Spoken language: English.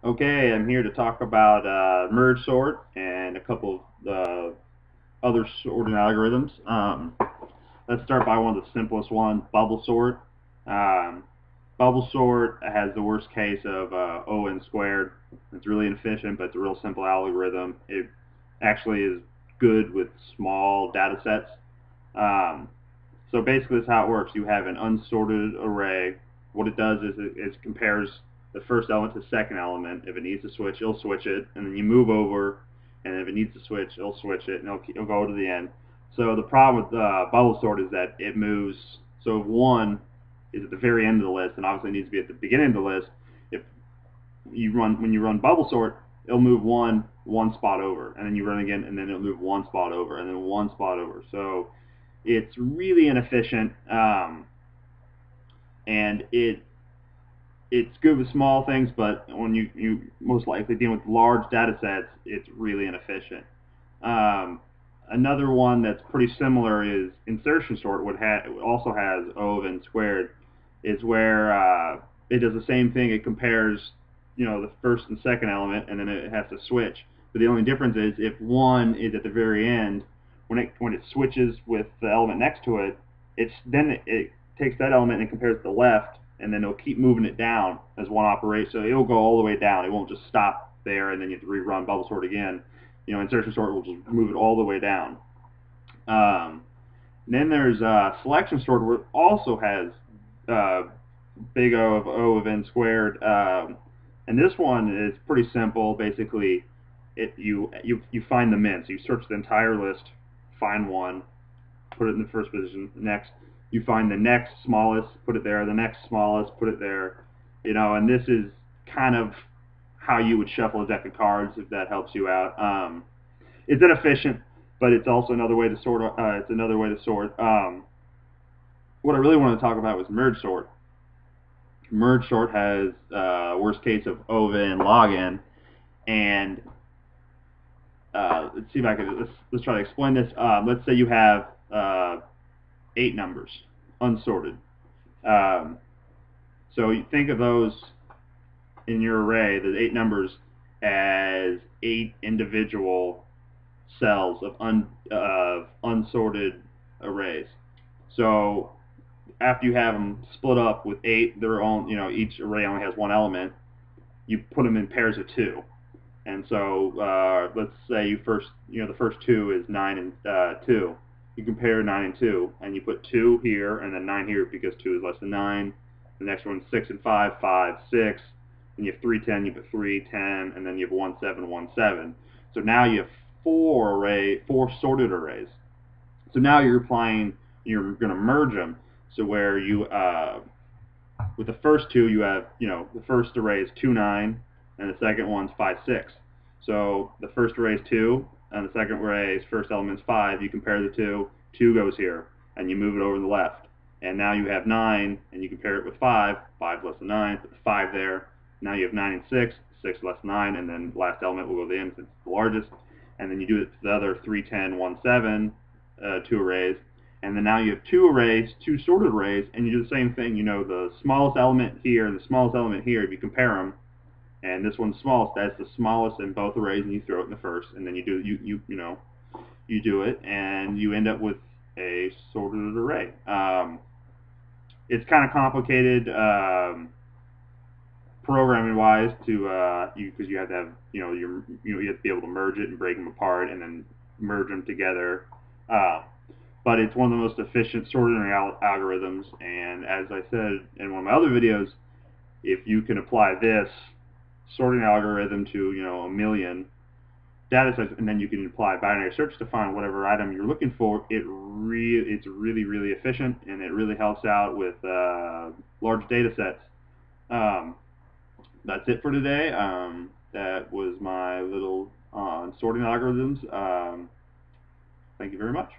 Okay, I'm here to talk about merge sort and a couple of other sorting algorithms. Let's start by one of the simplest ones, bubble sort. Um, Bubble sort has the worst case of O(n) squared. It's really inefficient, but it's a real simple algorithm. It actually is good with small data sets. Um, so basically, this is how it works. You have an unsorted array. What it does is it compares the first element to the second element. If it needs to switch, it'll switch it, and then you move over, and if it needs to switch, it'll switch it, and it'll go to the end. So the problem with bubble sort is that it moves. So if 1 is at the very end of the list, and obviously it needs to be at the beginning of the list. If when you run bubble sort, it'll move one spot over, and then you run again, and then it'll move one spot over, and then one spot over. So it's really inefficient, and it's good with small things, but when you most likely deal with large data sets, it's really inefficient. Um, Another one that's pretty similar is insertion sort, which also has O(n) squared, is where it does the same thing. It compares, the first and second element, and then it has to switch. But the only difference is if 1 is at the very end, when it switches with the element next to it, it takes that element and compares it to the left, and then it'll keep moving it down as one operation. So it'll go all the way down. It won't just stop there, and then you have to rerun bubble sort again. Insertion sort will just move it all the way down. Then there's selection sort, where it also has big O of O(n) squared, and this one is pretty simple. Basically, you find the min. So you search the entire list, find one, put it in the first position. Next, you find the next smallest, put it there. The next smallest, put it there. And this is kind of how you would shuffle a deck of cards, if that helps you out. It's inefficient, but it's also another way to sort. It's another way to sort. What I really want to talk about was merge sort. Merge sort has worst case of O(n) log(n), and let's see if I can. Let's try to explain this. Let's say you have 8 numbers unsorted. So you think of those in your array, the 8 numbers, as 8 individual cells of unsorted arrays. So after you have them split up with 8, their own, each array only has one element. You put them in pairs of 2, and so let's say the first 2 is 9 and 2. You compare 9 and 2, and you put 2 here and then 9 here because 2 is less than 9. The next one's 6 and 5, 5, 6. Then you have 3, 10. You put 3, 10, and then you have 1, 7, 1, 7. So now you have 4 sorted arrays. So now you're going to merge them. So where you with the first 2, you have the first array is 2, 9, and the second one's 5, 6. So the first array is 2, and the second array's first element's 5. You compare the 2. 2 goes here, and you move it over to the left. And now you have 9, and you compare it with 5. 5 less than 9. Put the 5 there. Now you have 9 and 6. 6 less than 9, and then the last element will go to the end since it's the largest. And then you do it to the other 3, 10, 1, 7, 2 arrays. And then now you have 2 arrays, 2 sorted arrays, and you do the same thing. The smallest element here and the smallest element here, if you compare them, and this one's smallest, that's the smallest in both arrays, and you throw it in the first, and then you do it, and you end up with a sorted array. It's kind of complicated programming-wise because you have to have you have to be able to merge it and break them apart and then merge them together. But it's one of the most efficient sorting algorithms, and as I said in one of my other videos, if you can apply this sorting algorithm to a million data sets, and then you can apply binary search to find whatever item you're looking for, it's really, really efficient, and it really helps out with large data sets. That's it for today. That was my little sorting algorithms. Thank you very much.